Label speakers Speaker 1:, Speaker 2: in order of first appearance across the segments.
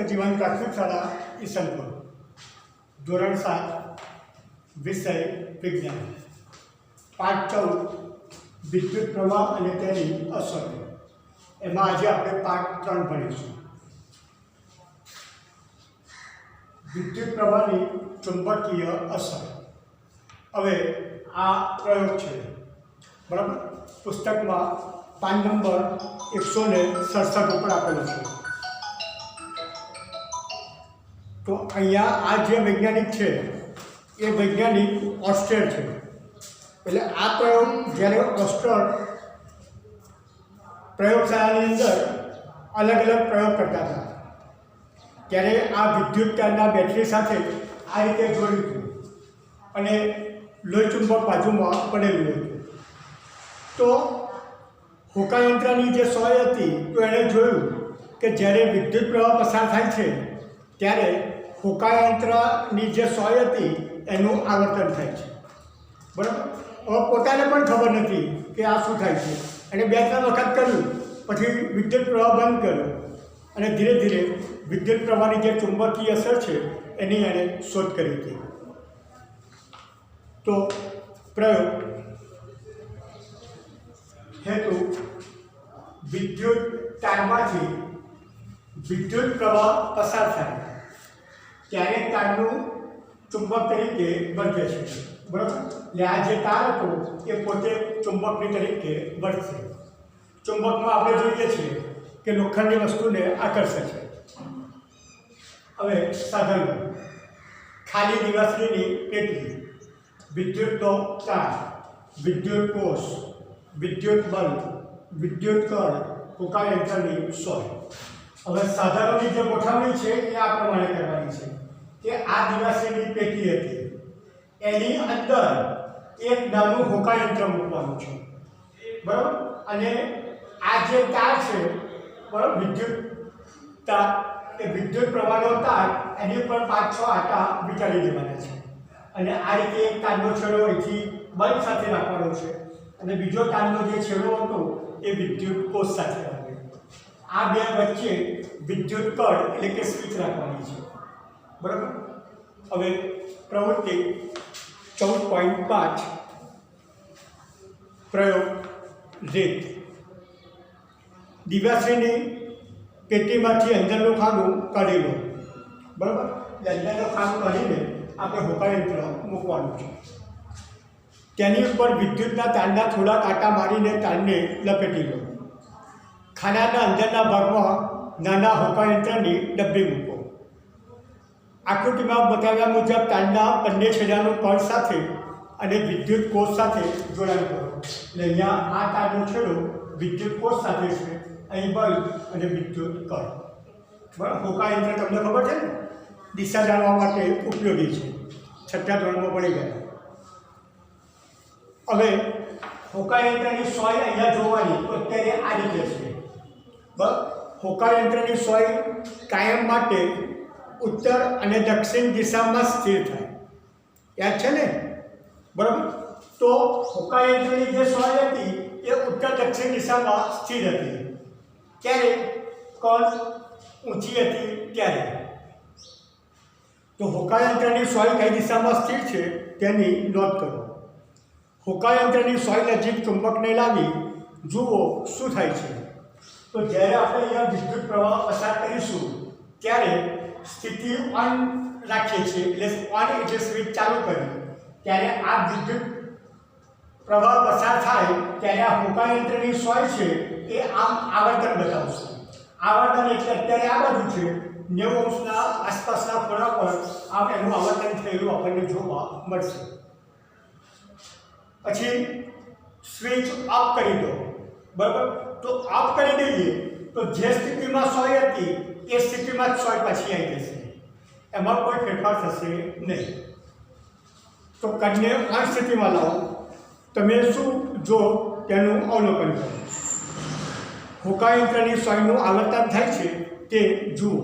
Speaker 1: સપ્તજીવન પ્રાથમિક શાળા ઈસનપુર ધોરણ 7 વિષય વિજ્ઞાન પાઠ 14 વિદ્યુત પ્રવાહ અને તેની અસરો. એમાં આજે આપણે પાઠ 3 ભણીશું. વિદ્યુત પ્રવાહની ચુંબકીય અસર. હવે આ પ્રયોગ છે, બરાબર. પુસ્તકમાં પાન નંબર 167 ઉપર આપેલો છે. તો અહીંયા આ જે વૈજ્ઞાનિક છે એ વૈજ્ઞાનિક ઓસ્ટ્રેર છે. એટલે આ પ્રયોગ જ્યારે ઓસ્ટ્રેર પ્રયોગશાળાની અંદર અલગ અલગ પ્રયોગ કરતા હતા ત્યારે આ વિદ્યુત તારના બેટરી સાથે આ રીતે જોડ્યું હતું અને લોહી ચુંબક બાજુમાં પડેલું હતું. તો હોકાયંત્રની જે સોય હતી તો એણે જોયું કે જ્યારે વિદ્યુત પ્રવાહ પસાર થાય છે ત્યારે હોકાયંત્રની જે સોય હતી એનું આવર્તન થાય છે, બરાબર. હવે પોતાને પણ ખબર નથી કે આ શું થાય છે અને 2-3 વખત કર્યું, પછી વિદ્યુત પ્રવાહ બંધ કર્યો અને ધીરે ધીરે વિદ્યુત પ્રવાહની જે ચુંબકીય અસર છે એની એણે શોધ કરી હતી. તો પ્રયોગ હેતુ વિદ્યુત તારમાંથી વિદ્યુત પ્રવાહ પસાર થાય ત્યારે તારનું ચુંબક તરીકે વર્તે છે, બરાબર. એટલે આ જે તાર હતો એ પોતે ચુંબકની તરીકે વર્તશે. ચુંબકમાં આપણે જોઈએ છીએ કે લોખંડની વસ્તુને આકર્ષે છે. હવે સાધન: ખાલી દિવાસળીની પેટલી, વિદ્યુતનો તાર, વિદ્યુત કોષ, વિદ્યુત બલ્બ, વિદ્યુત કળ, હોકાયંત્રની સોય. હવે સાધનોની જે ગોઠવણી છે એ આ પ્રમાણે કરવાની છે કે આ દિવાસળીની પેટી હતી, એની અંદર એક નાનું હોકાયંત્ર મૂકવાનું છે, બરાબર. અને આ જે તાર છે, બરાબર, વિદ્યુત તાર, એ વિદ્યુત પ્રવાહનો તાર, એની ઉપર 5-6 આંટા વીંટાળી દેવાના છે. અને આ રીતે એક તારનો છેડો અહીંથી બલ્બ સાથે રાખવાનો છે અને બીજો તારનો જે છેડો હતો એ વિદ્યુત કોષ સાથે રાખવાનો. આ બે વચ્ચે વિદ્યુત કળ એટલે કે સ્વિચ રાખવાની છે, બરાબર. હવે પ્રવૃત્તિ 14.5 પ્રયોગ રીત. દિવાસળીની પેટીમાંથી અંદરનું ખાનું કાઢી લો, બરાબર. અંદરનું ખાનું કાઢીને આપણે હોકાયંત્ર મૂકવાનું છે. તેની ઉપર વિદ્યુતના તારના થોડા કાંટા મારીને તારને લપેટી લો. ખાનાના અંદરના ભાગમાં નાના હોકાયંત્રની ડબ્બી મૂકો. આકૃતિમાં બતાવ્યા મુજબ તારના બંને છેડાનું કળ સાથે અને વિદ્યુત કોષ સાથે જોડાણ કરો. એટલે અહીંયા આ તારનો છેડો વિદ્યુત કોષ સાથે છે, અહીં બલ્બ અને વિદ્યુત કળ, બરાબર. હોકાયંત્ર તમને ખબર છે ને, દિશા જાણવા માટે ઉપયોગી છે. 6થા ધોરણમાં પડી ગયા. હવે હોકાયંત્રની સોય અહીંયા જોવાની તો અત્યારે આ રીતે છે, બરાબર. હોકાયંત્રની સોય કાયમ માટે ઉત્તર અને દક્ષિણ દિશામાં સ્થિર થાય, યાદ છે ને, બરાબર. તો હોકાયંત્રની જે સોય હતી એ ઉત્તર દક્ષિણ દિશામાં સ્થિર હતી. ક્યારે? કળ ઊંચી હતી ત્યારે. તો હોકાયંત્રની સોય કઈ દિશામાં સ્થિર છે તેની નોંધ કરો. હોકાયંત્રની સોય નજીક ચુંબકને લાવી જુઓ શું થાય છે. તો જ્યારે આપણે અહીંયા વિદ્યુત પ્રવાહ પસાર કરીશું ત્યારે સ્થિતિ ઓન રાખીએ છીએ, એટલે ઓન એટલે સ્વિચ ચાલુ કરી, ત્યારે આ વિદ્યુત પ્રવાહ પસાર થાય ત્યારે આ હોકાયંત્રની સોય છે એ આમ આવર્તન બતાવશે. આવર્તન એટલે અત્યારે આ બાજુ છે, 90 અંશના આસપાસના ખૂણા પર એનું આવર્તન થયેલું આપણને જોવા મળશે. પછી સ્વિચ ઓફ કરી દો, બરાબર. તો ઓફ કરી દઈએ તો જે સ્થિતિમાં સોય હતી એ સ્થિતિમાં જ સોય પાછી આવી જશે, એમાં કોઈ ફેરફાર થશે નહીં. તો કણને આ સ્થિતિમાં લાવો. તમે શું જો તેનું અવલોકન કરો. હોકાયંત્રની સોયનું આવર્તન થાય છે તે જુઓ.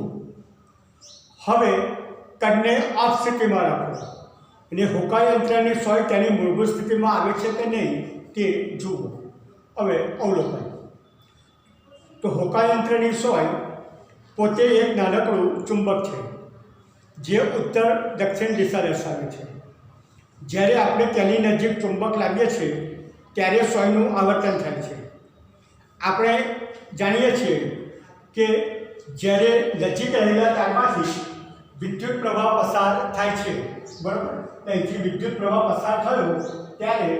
Speaker 1: હવે કણને ઓફ સ્થિતિમાં રાખો અને હોકાયંત્રની સોય તેની મૂળભૂત સ્થિતિમાં આવે છે કે નહીં તે જુઓ. હવે અવલોકન. તો હોકાયંત્રની સોય પોતે એક નાનકડું ચુંબક છે જે ઉત્તર દક્ષિણ દિશા દર્શાવે છે. જ્યારે આપણે તેની નજીક ચુંબક લાવીએ છીએ ત્યારે સોયનું આવર્તન થાય છે. આપણે જાણીએ છીએ કે જ્યારે નજીક રહેલા તારમાંથી વિદ્યુત પ્રવાહ પસાર થાય છે, બરાબર, અહીંથી વિદ્યુત પ્રવાહ પસાર થયો ત્યારે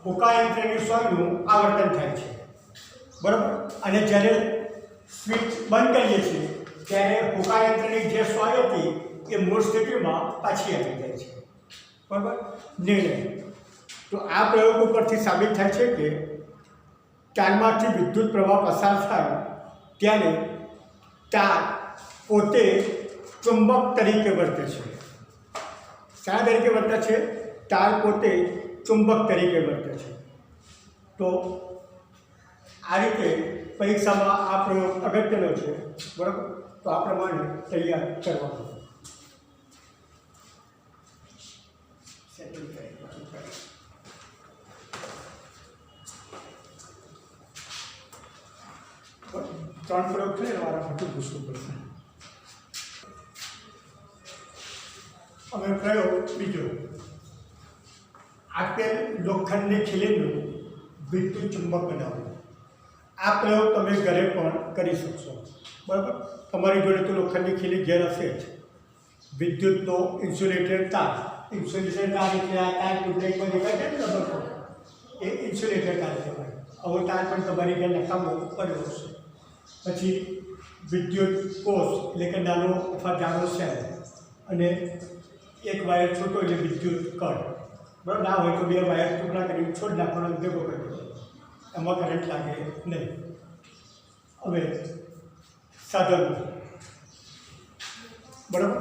Speaker 1: હોકાયંત્રની સોયનું આવર્તન થાય છે, બરાબર. અને જ્યારે સ્વિચ બંધ કરીએ છીએ ત્યારે હોકાયંત્રની જે સોય હતી એ મૂળ સ્થિતિમાં પાછી આવી જાય છે, બરાબર. નિર્ણય. તો આ પ્રયોગ ઉપરથી સાબિત થાય છે કે તારમાંથી વિદ્યુત પ્રવાહ પસાર થાય ત્યારે તાર પોતે ચુંબક તરીકે વર્તે છે. શા તરીકે વર્તે છે? તાર પોતે ચુંબક તરીકે વર્તે છે. તો આ રીતે પરીક્ષામાં આ પ્રયોગ અગત્યનો છે, બરાબર. તો આ પ્રમાણે તૈયાર કરવાનું. ત્રણ પ્રયોગ છે મારા મોટું પૂછવું પડશે. હવે પ્રયોગ બીજો. આપેલ લોખંડની ખીલીનું વિદ્યુત ચુંબક બનાવવું. આ પ્રયોગ તમે ઘરે પણ કરી શકશો, બરાબર. તમારી જોડે તો લોખંડની ખીલી ઘેર હશે જ. વિદ્યુતનો ઇન્સ્યુલેટેડ તાર, ઇન્સ્યુલેટેડ તાર એટલે આ તાર ટૂંકમાં દેખાય છે ને ખબર, એ ઇન્સ્યુલેટેડ તાર કહેવાય. આવો તાર પણ તમારી ઘેર નકામો પડ્યો હશે. પછી વિદ્યુત કોષ એટલે કે નાનો અથવા જાડો સેલ અને એક વાયર છોટો એટલે વિદ્યુત કળ, બરાબર. ના હોય તો બે વાયર ટુકડા કરી છોડ નાખવાનો ઉદ્યોગો કરી દો, એમાં કરંટ લાગે નહીં. હવે સાધનો, બરાબર.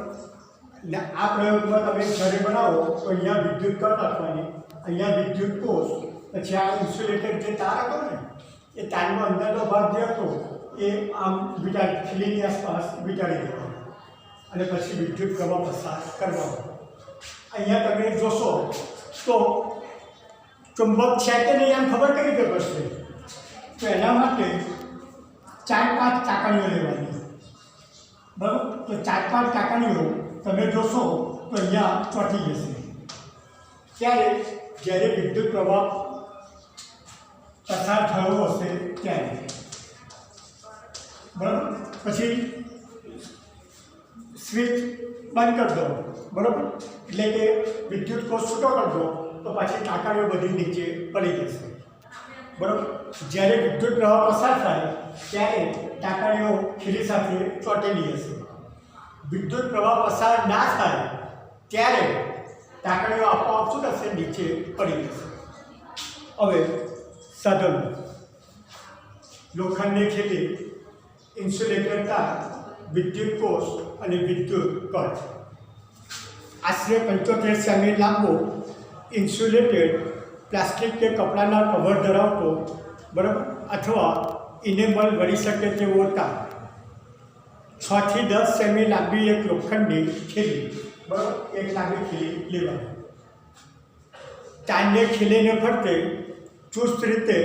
Speaker 1: એટલે આ પ્રયોગમાં તમે ઘરે બનાવો તો અહીંયા વિદ્યુત કળ નાખવાની, અહીંયા વિદ્યુત કોષ, પછી આ ઇન્સ્યુલેટેડ જે તાર હતો ને એ તારનો અંદરનો ભાગ જે હતો એ આમ ખીલીની આસપાસ વીંટાળી દેવાનો અને પછી વિદ્યુત પ્રવાહ પસાર કરવાનો. અહીંયા તમે જોશો તો ચુંબક છે કે નહીં એમ ખબર કઈ રીતે પડશે? તો એના માટે 4-5 ચાકણીઓ લેવાની, બરાબર. તો 4-5 ચાકણીઓ તમે જોશો તો અહીંયા ચોંટી જશે. ત્યારે જ્યારે વિદ્યુત પ્રવાહ પસાર થયો હશે ત્યારે, બરાબર. પછી સ્વિચ બંધ કરી દો, બરાબર. એટલે કે વિદ્યુત કોષ છૂટો કરી દો તો પાછી ટાંકણીઓ બધી નીચે પડી જશે, બરાબર. જ્યારે વિદ્યુત પ્રવાહ પસાર થાય ત્યારે ટાંકણીઓ ખીલી સાથે ચોંટેલી હશે. વિદ્યુત પ્રવાહ પસાર ના થાય ત્યારે ટાંકણીઓ આપોઆપ શું થશે? નીચે પડી જશે. હવે સાધનો. લોખંડની ખીલી, ઇન્સ્યુલેટેડ તાર, વિદ્યુત કોષ અને વિદ્યુત કળ. આશરે 75 સેમી લાંબો ઇન્સ્યુલેટેડ પ્લાસ્ટિક કે કપડાના કવર ધરાવતો, બરાબર, અથવા ઇનેમલ વળી શકે તેવો તાર. 6 થી 10 સેમી લાંબી એક લોખંડની ખીલી, બરાબર, એક લાંબી ખીલી લેવાની. તારને ખીલીને ફરતે ચુસ્ત રીતે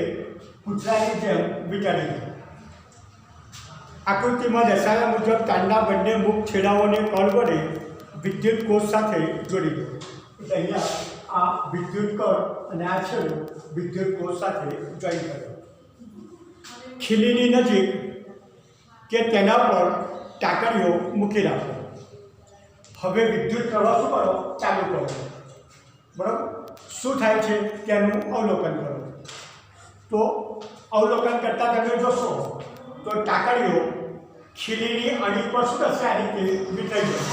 Speaker 1: પૂંછડાની જેમ વીંટાળી દો. આકૃતિમાં દર્શાવ્યા મુજબ તારના બંને મુખ છેડાઓને કળ વડે વિદ્યુત કોષ સાથે જોડી દો. એટલે અહીંયા આ વિદ્યુત કળ અને આ છેડો વિદ્યુત કોષ સાથે જોઈન કરો. ખીલીની નજીક કે તેના પર ટાંકણીઓ મૂકી રાખો. હવે વિદ્યુત પ્રવાહ શું કરો? ચાલુ કરો, બરાબર. શું થાય છે તેનું અવલોકન કરો. તો અવલોકન કરતાં તમે જોશો તો ટાંકણીઓ ખીલીની અણી પર શું થશે? આ રીતે વીંટાઈ જશે.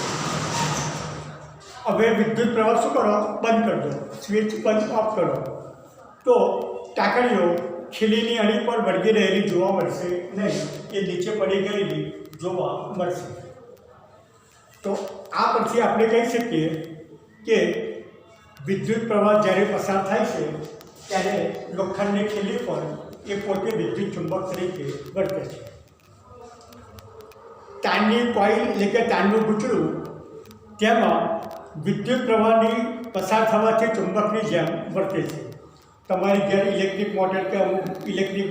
Speaker 1: હવે વિદ્યુત પ્રવાહ શું કરો? બંધ કરી દો, સ્વિચ બંધ ઓફ કરો. તો ટાંકણીઓ ખીલીની અણી પર વળગી રહેલી જોવા મળશે નહીં, એ નીચે પડી ગયેલી જોવા મળશે. તો આ પરથી આપણે કહી શકીએ કે વિદ્યુત પ્રવાહ જ્યારે પસાર થાય છે ત્યારે લોખંડની ખીલી પર એ પોતે વિદ્યુત ચુંબક તરીકે વર્તે છે. તારની કોઇલ એટલે કે તારનું ગૂંચળું, તેમાં વિદ્યુત પ્રવાહની પસાર થવાથી ચુંબકની જેમ વર્તે છે. તમારી ઘેર ઇલેક્ટ્રિક મોટર કે અમુક ઇલેક્ટ્રિક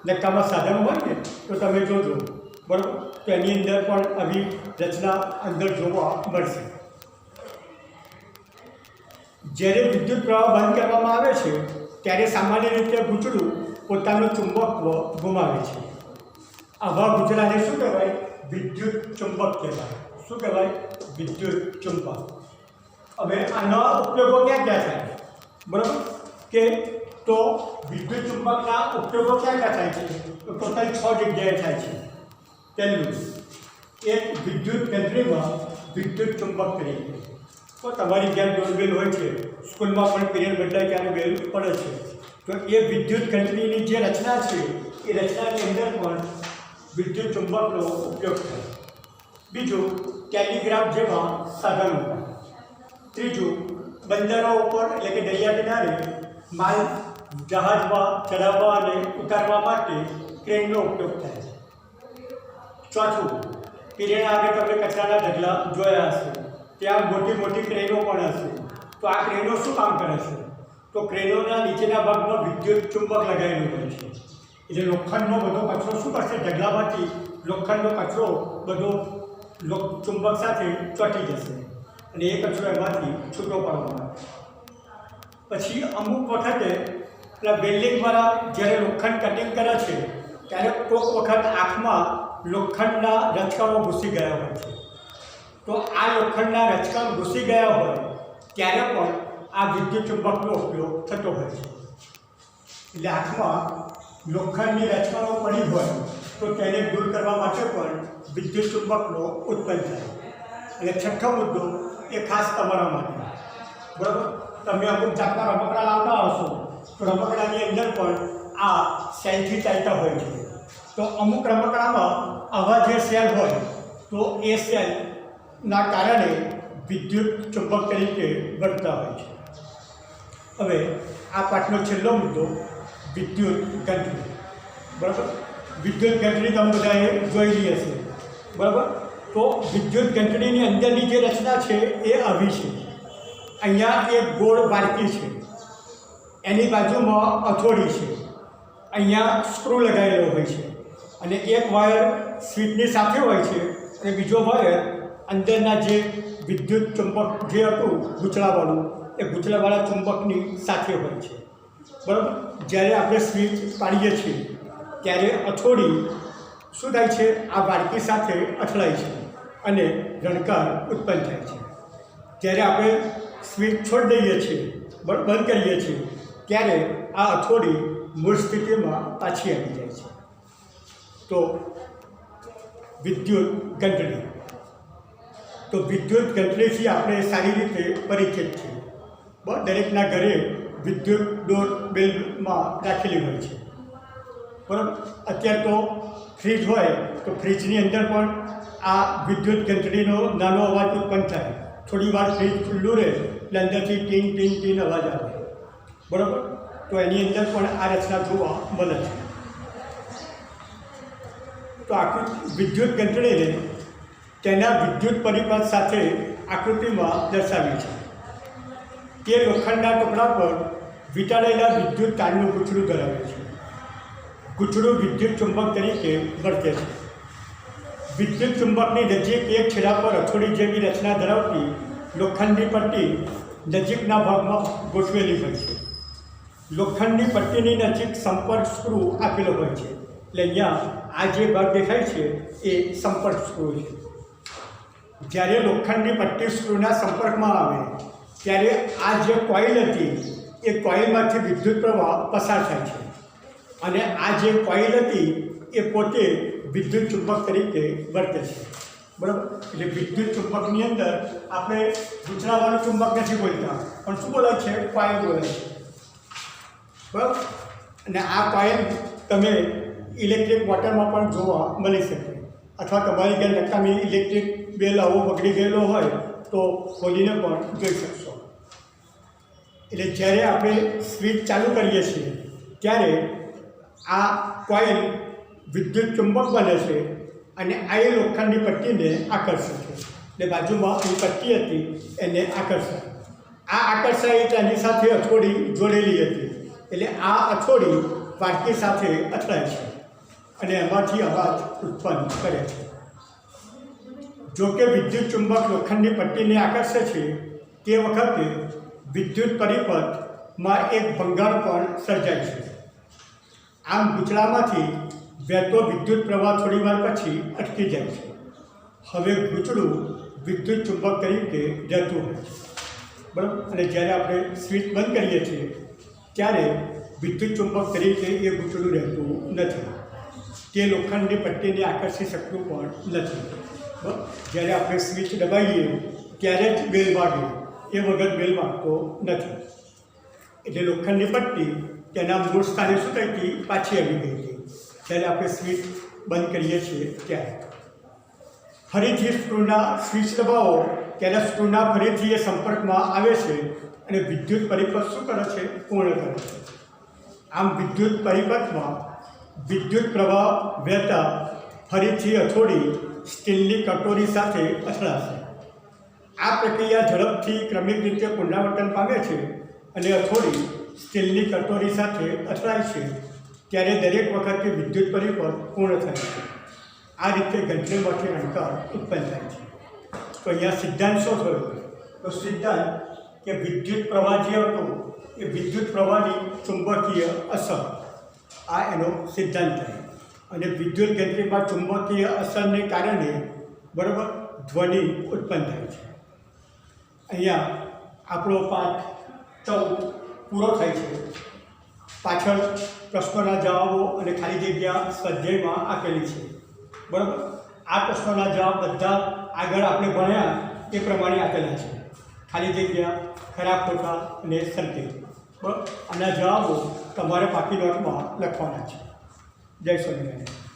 Speaker 1: નકામા સાધનો હોય ને તો તમે જોજો, બરાબર. તો એની અંદર પણ આવી રચના અંદર જોવા મળશે. જ્યારે વિદ્યુત પ્રવાહ બંધ કરવામાં આવે છે ત્યારે સામાન્ય રીતે ગૂંચળું પોતાનું ચુંબકત્વ ગુમાવે છે. આવા ગૂંચળાને શું કહેવાય? વિદ્યુત ચુંબક કહેવાય. શું કહેવાય? વિદ્યુત ચુંબક. હવે આના ઉપયોગો ક્યાં ક્યાં થાય? બરાબર કે તો વિદ્યુત ચુંબકના ઉપયોગો ક્યાં ક્યાં થાય છે? તો ટોટલ 6 જગ્યાએ થાય છે. પહેલું, એક વિદ્યુત કેન્દ્રમાં વિદ્યુત ચુંબક તરીકે. તો તમારી જ્યાં ડોરબેલ હોય છે, સ્કૂલમાં પણ પીરિયડ બદલાય ત્યારે બેલ પડે છે, તો એ વિદ્યુત ઘંટડીની જે રચના છે એ રચનાની અંદર પણ વિદ્યુત ચુંબકનો ઉપયોગ થાય. બીજું, ટેલિગ્રાફ જેવા સાધનો. ત્રીજું, બંદરો ઉપર એટલે કે દરિયા કિનારે માલ જહાજમાં ચડાવવા અને ઉતારવા માટે ક્રેનનો ઉપયોગ થાય છે. ચોથું, પીરિયડ આગળ તમે કચરાના ઢગલા જોયા હશે, ત્યાં મોટી મોટી ક્રેનો પણ હશે. તો આ ક્રેનો શું કામ કરે છે? તો ક્રેનોના નીચેના ભાગમાં વિદ્યુત ચુંબક લગાવેલું હોય છે. એટલે લોખંડનો બધો કચરો શું કરશે? ઢગલામાંથી લોખંડનો કચરો બધો ચુંબક સાથે ચોંટી જશે અને એ કચરો એમાંથી છૂટો પાડવામાં આવે. પછી અમુક વખતે પેલા વેલ્ડિંગવાળા જ્યારે લોખંડ કટિંગ કરે છે ત્યારે કોઈક વખત આંખમાં લોખંડના રચકાઓ ઘૂસી ગયા હોય છે. તો આ લોખંડના રચકા ઘૂસી ગયા હોય ત્યારે પણ આ વિદ્યુત ચુંબકનો ઉપયોગ થતો હોય છે. એટલે આંખમાં લોખંડની રચનાઓ પડી હોય તો તેને દૂર કરવા માટે પણ વિદ્યુત ચુંબકનો ઉત્પન્ન થાય. અને છઠ્ઠો મુદ્દો એ ખાસ તમારા માટે, બરાબર, તમે અમુક જાતના રમકડા લાવતા હશો તો રમકડાની અંદર પણ આ સેલથી ચાલતા હોય છે. તો અમુક રમકડામાં આવા જે સેલ હોય તો એ સેલના કારણે વિદ્યુત ચુંબક તરીકે વર્તતા હોય છે. હવે આ પાઠનો છેલ્લો મુદ્દો વિદ્યુત ઘંટડી. બરાબર, વિદ્યુત ઘંટડી તમે બધાએ જોયેલી હશે. બરાબર, તો વિદ્યુત ઘંટડીની અંદરની જે રચના છે એ આવી છે. અહીંયા એક ગોળ વાડકી છે, એની બાજુમાં અથોડી છે, અહીંયા સ્ક્રૂ લગાવેલો હોય છે અને એક વાયર સ્વિચની સાથે હોય છે અને બીજો વાયર અંદરના જે વિદ્યુત ચુંબક જે હતું ગૂંચળાવાળું એ ગૂંચળાવાળા ચુંબકની સાથે હોય છે. બરાબર, જ્યારે આપણે સ્વિચ પાડીએ છીએ ત્યારે અથોડી શું થાય છે? આ વાડકી સાથે અથડાય છે અને રણકાર ઉત્પન્ન થાય છે. જ્યારે આપણે સ્વિચ છોડી દઈએ છીએ, બંધ કરીએ છીએ, ત્યારે આ અથોડી મૂળ સ્થિતિમાં પાછી આવી જાય છે. તો વિદ્યુત ઘંટડી. તો વિદ્યુત ઘંટડીથી આપણે સારી રીતે પરિચિત છીએ. દરેકના ઘરે વિદ્યુત ડોરબેલમાં રાખેલી હોય છે. બરાબર, અત્યારે તો ફ્રીજ હોય તો ફ્રીજની અંદર પણ આ વિદ્યુત ઘંટડીનો નાનો અવાજ ઉત્પન્ન થાય. થોડી વાર ફ્રીજ ખુલ્લું રહે એટલે અંદરથી ટીન ટીન ટીન અવાજ આવે. બરાબર, તો એની અંદર પણ આ રચના જોવા મળે છે. તો વિદ્યુત ઘંટડીને તેના વિદ્યુત પરિપથ સાથે આકૃતિમાં દર્શાવી છે. તે લોખંડના ટુકડા પર વીંટાળેલા વિદ્યુત તારનું ગૂંચળું ધરાવે છે. ગૂંચળું વિદ્યુત ચુંબક તરીકે વર્તે છે. વિદ્યુત ચુંબકની નજીક એક છેડા પર અથોડી જેવી રચના ધરાવતી લોખંડની પટ્ટી નજીકના ભાગમાં ગોઠવેલી હોય છે. લોખંડની પટ્ટીની નજીક સંપર્ક સ્ક્રૂ આપેલો હોય છે. એટલે અહીંયા આ જે ભાગ દેખાય છે એ સંપર્ક સ્ક્રૂ છે. જ્યારે લોખંડની પટ્ટી સ્ક્રૂના સંપર્કમાં આવે ત્યારે આ જે કોઇલ હતી એ કોઇલમાંથી વિદ્યુત પ્રવાહ પસાર થાય છે અને આ જે કોઇલ હતી એ પોતે વિદ્યુત ચુંબક તરીકે વર્તે છે. બરાબર, એટલે વિદ્યુત ચુંબકની અંદર આપણે ગૂંચળાવાળું ચુંબક નથી બોલતા, પણ શું બોલાય છે? કોઇલ બોલાય છે. બરાબર, અને આ કોઇલ તમે ઇલેક્ટ્રિક મોટરમાં પણ જોવા મળી શકે, અથવા તમારી ઘેર નકામી ઇલેક્ટ્રિક બેલ આવો બગડી ગયેલો હોય તો ખોલીને પણ જોઈ શકશો. એટલે જ્યારે આપણે સ્વિચ ચાલુ કરીએ છીએ ત્યારે આ કોઇલ વિદ્યુત ચુંબક બને છે અને આ એ લોખંડની પટ્ટીને આકર્ષે છે. એટલે બાજુમાં એ પટ્ટી હતી એને આકર્ષે. આ આકર્ષાય તેની સાથે અથોડી જોડેલી હતી, એટલે આ અથોડી વાડકી સાથે અથડાય છે અને એમાંથી અવાજ ઉત્પન્ન કરે છે. જો કે વિદ્યુત ચુંબક લોખંડની પટ્ટીને આકર્ષે છે તે વખતે વિદ્યુત પરિપથમાં એક ભંગાણ પણ સર્જાય છે. આમ ગૂંચળામાંથી વહેતો વિદ્યુત પ્રવાહ થોડી વાર પછી અટકી જાય છે. હવે ગૂંચળું વિદ્યુત ચુંબક તરીકે રહેતું હોય છે, બરાબર. અને જ્યારે આપણે સ્વિચ બંધ કરીએ છીએ ત્યારે વિદ્યુત ચુંબક તરીકે એ ગૂંચળું રહેતું નથી. તે લોખંડની પટ્ટીને આકર્ષી શકતું પણ નથી. જ્યારે આપણે સ્વિચ દબાવીએ ત્યારે જ બેલ વાગે, એ વગર બેલ વાગતો નથી. એટલે લોખંડની પટ્ટી તેના મૂળ સ્થાને શું થઈ હતી? પાછી આવી ગઈ હતી જ્યારે આપણે સ્વિચ બંધ કરીએ છીએ ત્યારે. ફરીથી સ્વિચ દબાવો ત્યારે સ્ક્રૂના ફરીથી એ સંપર્કમાં આવે છે અને વિદ્યુત પરિપથ શું કરે છે? પૂર્ણ કરે છે. આમ વિદ્યુત પરિપથમાં વિદ્યુત પ્રવાહ વહેતા ફરીથી હથોડી સ્ટીલની કટોરી સાથે અથડાશે. આ પ્રક્રિયા ઝડપથી ક્રમિક રીતે પુનરાવર્તન પામે છે અને હથોડી સ્ટીલની કટોરી સાથે અથડાય છે ત્યારે દરેક વખતે વિદ્યુત પરિપથ પૂર્ણ થાય છે. આ રીતે ઘંટડીમાંથી રણકાર ઉત્પન્ન થાય છે. તો અહીંયા સિદ્ધાંત શું થયો? તો સિદ્ધાંત કે વિદ્યુત પ્રવાહ જે હતો એ વિદ્યુત પ્રવાહની ચુંબકીય અસર, આ એનો સિદ્ધાંત થાય. અને વિદ્યુત ઘંટડીમાં ચુંબકીય અસરને કારણે બરાબર ધ્વનિ ઉત્પન્ન થાય છે. અહીંયા આપણો પાઠ 14 પૂરો થાય છે. પાછળ પ્રશ્નોના જવાબો અને ખાલી જગ્યા સ્વાધ્યાયમાં આપેલી છે, બરાબર. આ પ્રશ્નોના જવાબ બધા આગળ આપણે ભણ્યા એ પ્રમાણે આપેલા છે. ખાલી જગ્યા, ખરા ખોટા અને સંકેત, બરાબર. આના જવાબો તમારે પાકી નોટમાં લખવાના છે. જય સ્વામિનારાયણ.